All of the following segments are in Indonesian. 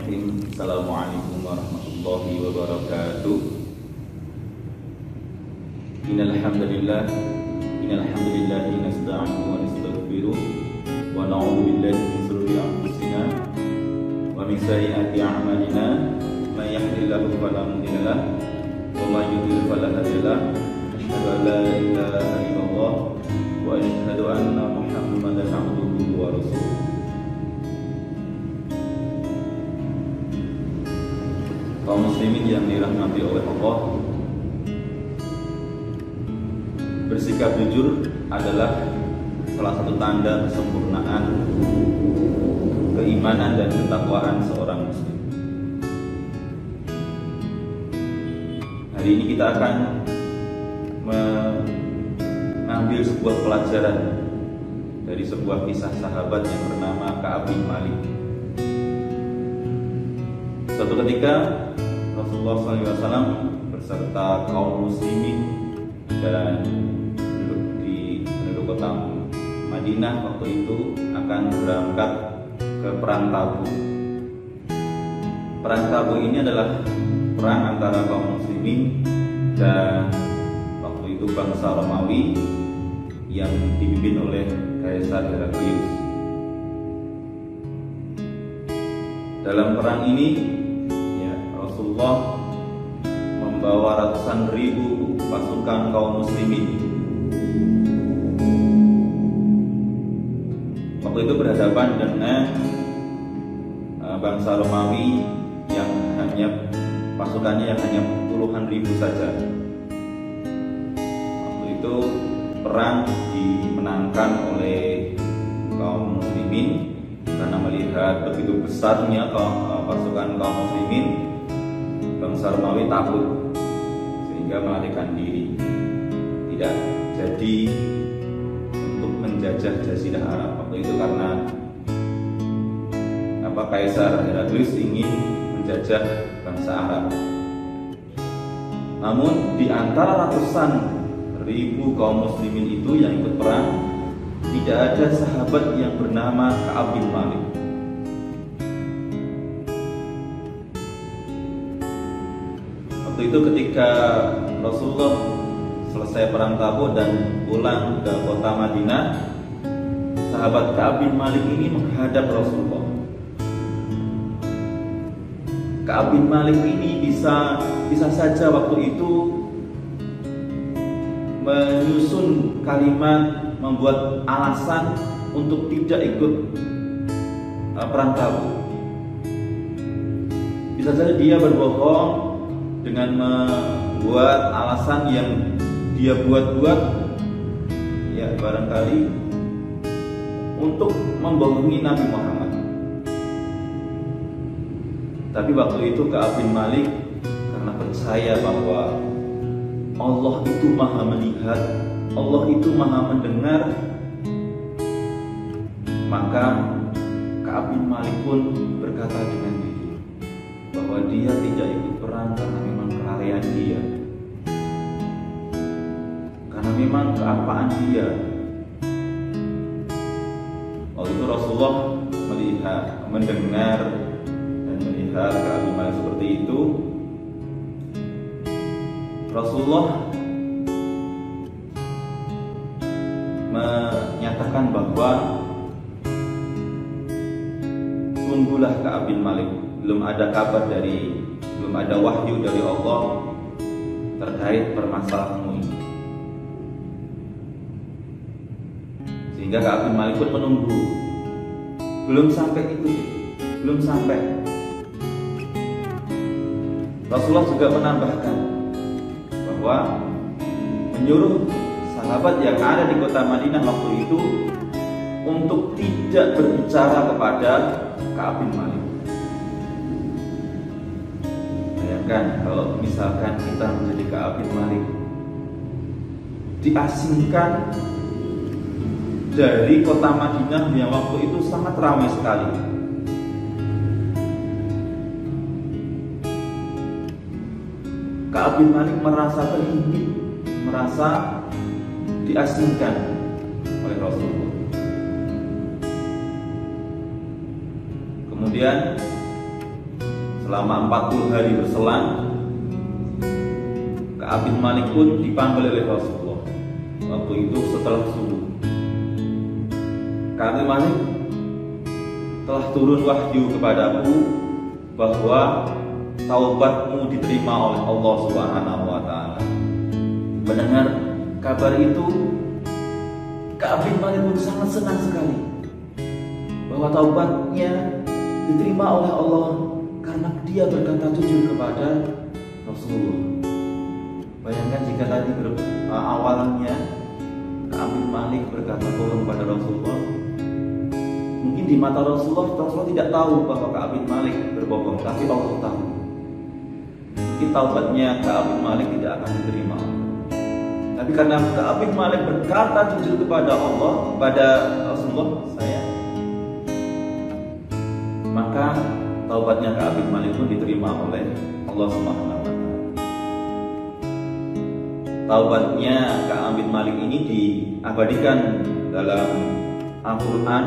Bismillahirrahmanirrahim. Assalamualaikum warahmatullahi wabarakatuh. Innal hamdalillah nasta'inuhu wa nastaghfiruh wa na'udzu billahi min shururi anfusina wa min sayyiati a'malina. May yahdihillahu fala mudilla lahu wa may yudlil fala hadiya lahu. Asyhadu an la ilaha illallah wa asyhadu anna Muhammadan abduhu wa rasuluh. Kaum muslimin yang dirahmati oleh Allah, bersikap jujur adalah salah satu tanda kesempurnaan keimanan dan ketakwaan seorang muslim. Hari ini kita akan mengambil sebuah pelajaran dari sebuah kisah sahabat yang bernama Ka'ab bin Malik. Suatu ketika Rasulullah SAW beserta kaum muslimin dan penduduk kota Madinah waktu itu akan berangkat ke perang Tabuk. Perang Tabuk ini adalah perang antara kaum muslimin dan waktu itu bangsa Romawi yang dipimpin oleh Kaisar Heraklius. Dalam perang ini Rasulullah membawa ratusan ribu pasukan kaum muslimin. Waktu itu berhadapan dengan bangsa Romawi yang hanya pasukannya yang hanya puluhan ribu saja. Waktu itu perang dimenangkan oleh kaum muslimin karena melihat begitu besarnya pasukan kaum muslimin. Bangsa Romawi takut sehingga melarikan diri, tidak jadi untuk menjajah Jazirah Arab waktu itu karena Kaisar Heraklius ingin menjajah bangsa Arab. Namun di antara ratusan ribu kaum muslimin itu yang ikut perang, tidak ada sahabat yang bernama Ka'ab bin Malik. Waktu itu ketika Rasulullah selesai perang Tabuk dan pulang ke kota Madinah, sahabat Ka'ab bin Malik ini menghadap Rasulullah. Ka'ab bin Malik ini bisa saja waktu itu menyusun kalimat, membuat alasan untuk tidak ikut perang Tabuk. Bisa saja dia berbohong dengan membuat alasan yang dia buat-buat, ya barangkali untuk membohongi Nabi Muhammad. Tapi waktu itu Ka'ab bin Malik karena percaya bahwa Allah itu maha melihat, Allah itu maha mendengar, maka Ka'ab bin Malik pun berkata dengan diri bahwa dia tidak ikut perang karena memang kelalaian dia, karena memang keapaan dia. Waktu itu Rasulullah mendengar dan melihat Ka'ab bin Malik seperti itu. Rasulullah menyatakan bahwa tunggulah Ka'ab bin Malik, belum ada wahyu dari Allah terkait permasalahanmu ini. Sehingga Ka'ab bin Malik pun menunggu. Belum sampai. Rasulullah juga menambahkan bahwa menyuruh sahabat yang ada di kota Madinah waktu itu untuk tidak berbicara kepada Ka'ab bin Malik. Kalau misalkan kita menjadi Ka'ab bin Malik, diasingkan dari kota Madinah yang waktu itu sangat ramai sekali. Ka'ab bin Malik merasa terhimpit, merasa diasingkan oleh Rasulullah. Kemudian selama 40 hari berselang, Ka'ab bin Malik pun dipanggil oleh Rasulullah. Waktu itu setelah subuh, Ka'ab bin Malik, telah turun wahyu kepadaku bahwa taubatmu diterima oleh Allah Subhanahu wa Ta'ala. Mendengar kabar itu, Ka'ab bin Malik pun sangat senang sekali bahwa taubatnya diterima oleh Allah karena dia berkata jujur kepada Rasulullah. Bayangkan jika tadi awalnya Ka'ab bin Malik berkata bohong kepada Rasulullah, mungkin di mata Rasulullah tidak tahu bahwa Ka'ab bin Malik berbohong, tapi Allah tahu. Mungkin taubatnya Ka'ab bin Malik tidak akan diterima. Tapi karena Ka'ab bin Malik berkata jujur kepada Allah, kepada Rasulullah, maka taubatnya Ka'ab bin Malik pun diterima oleh Allah Subhanahu wa Ta'ala. Taubatnya Ka'ab bin Malik ini diabadikan dalam Al-Quran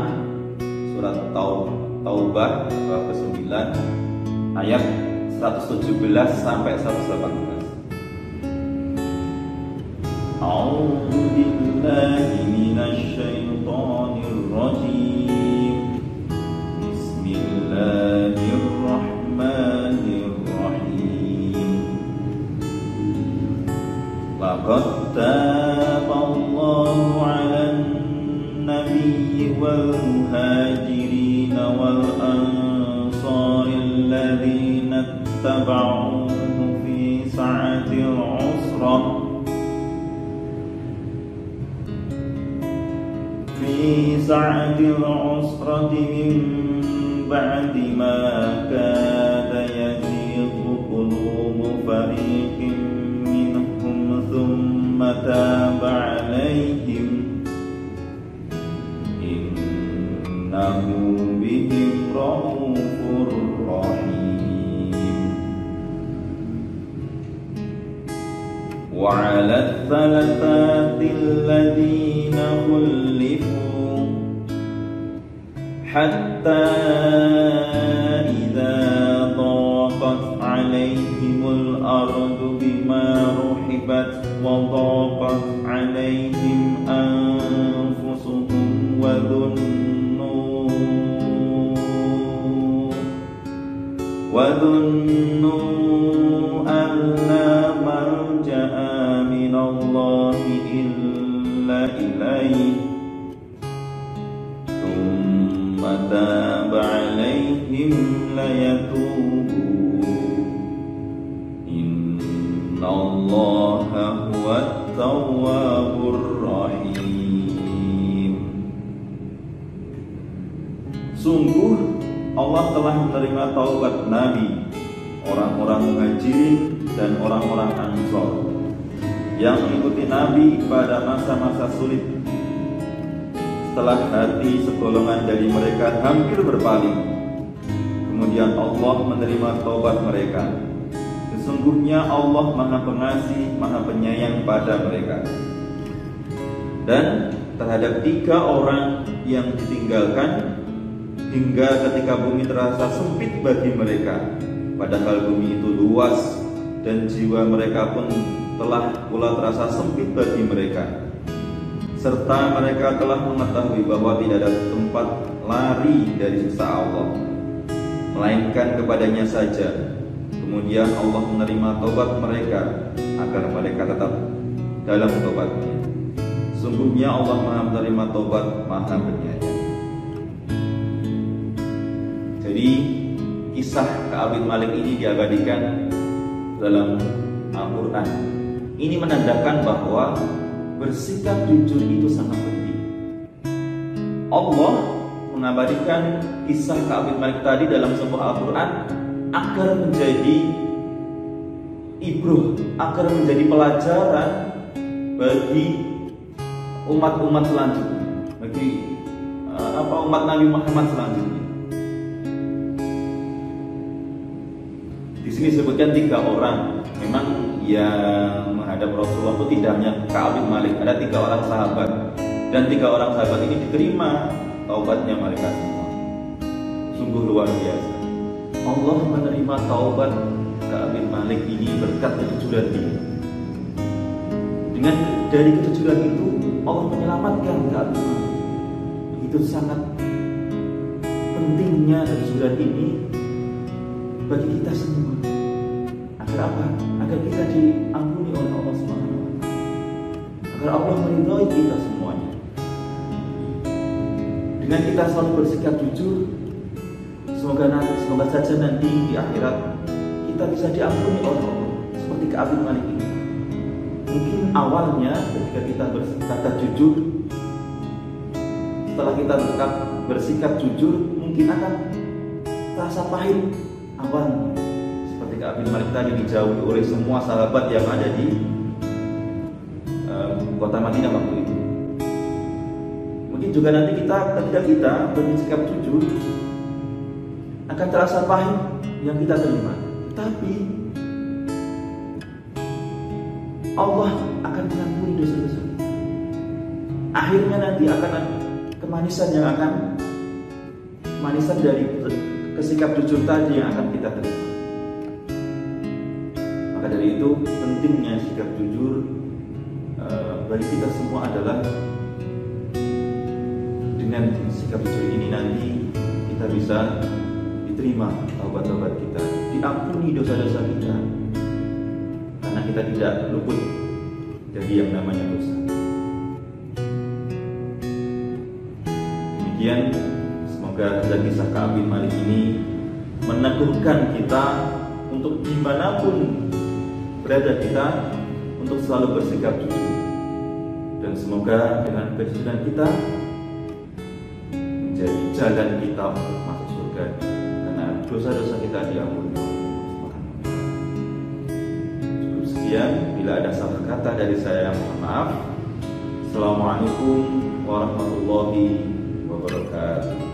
surat Taubah bab ke-9 ayat 117 sampai 118. A'udzu billahi minasy syaithanir rajim. Bismillahirrahmanirrahim. Laqad taballahu 'alan nabiyyi wal muhajirin wal ansaril ladzina ittaba'uhu fi sa'atil 'usrah min ba'di ma kada yazighu qulubu fariqin minhum thumma taba 'alaihim innahu bihim raufur rahim. Wa 'ala thalathati alladhina khulifu hatta idza daqat 'alaihimul ardu bima ruhibat wa daqat 'alaihim anfusuhum wa dhunnu an la malja'a minallahi illa ilaihi taba 'alaihim layatubu innallaha huwat tawwabur rahim. Sungguh Allah telah menerima taubat Nabi, orang-orang Muhajirin dan orang-orang Ansor yang mengikuti Nabi pada masa-masa sulit. Setelah hati segolongan dari mereka hampir berpaling, kemudian Allah menerima taubat mereka. Sesungguhnya Allah Maha Pengasih, Maha Penyayang pada mereka. Dan terhadap 3 orang yang ditinggalkan hingga ketika bumi terasa sempit bagi mereka, padahal bumi itu luas dan jiwa mereka pun telah pula terasa sempit bagi mereka. Serta mereka telah mengetahui bahwa tidak ada tempat lari dari siksa Allah, melainkan kepadanya saja. Kemudian Allah menerima taubat mereka agar mereka tetap dalam taubatnya. Sungguhnya Allah Maha menerima taubat, Maha Penyayang. Jadi kisah Ka'ab bin Malik ini diabadikan dalam Al-Quran. Ini menandakan bahwa bersikap jujur itu sangat penting. Allah mengabadikan kisah Ka'ab bin Malik tadi dalam sebuah Al-Quran agar menjadi ibroh, agar menjadi pelajaran bagi umat-umat selanjutnya, bagi umat Nabi Muhammad selanjutnya. Di sini disebutkan 3 orang. Memang yang menghadap Rasulullah itu tidak hanya Ka'ab bin Malik, ada 3 orang sahabat, dan 3 orang sahabat ini diterima taubatnya mereka semua. Sungguh luar biasa. Allah menerima taubat Ka'ab bin Malik ini berkat kejujuran ini. Dengan dari kejujuran itu Allah menyelamatkan Ka'ab bin Malik. Itu sangat pentingnya kejujuran ini bagi kita semua. Agar apa? Agar kita diampuni oleh Allah Subhanahu wa Ta'ala. Agar Allah meridhai kita semuanya. Dengan kita selalu bersikap jujur, semoga saja nanti di akhirat kita bisa diampuni oleh Allah seperti Ka'ab bin Malik ini. Mungkin awalnya ketika kita berkata jujur, setelah kita bersikap jujur, mungkin akan terasa pahit awalnya. Seperti Ka'ab bin Malik tadi dijauhi oleh semua sahabat yang ada di kota Madinah waktu itu. Mungkin juga nanti ketika kita bersikap jujur akan terasa pahit yang kita terima. Tapi Allah akan mengampuni dosa-dosa. Akhirnya nanti akan kemanisan dari kesikap jujur tadi yang akan kita terima. Maka dari itu pentingnya sikap jujur bagi kita semua adalah dengan sikap jujur ini nanti kita bisa diterima taubat-taubat kita, diampuni dosa-dosa kita, karena kita tidak luput dari yang namanya dosa. Demikian, semoga kisah Ka'ab bin Malik ini meneguhkan kita untuk dimanapun berada kita untuk selalu bersikap jujur, dan semoga dengan kejujuran kita menjadi jalan kita untuk masuk surga, karena dosa-dosa kita diampuni. Cukup sekian, bila ada salah kata dari saya mohon maaf. Assalamualaikum warahmatullahi wabarakatuh.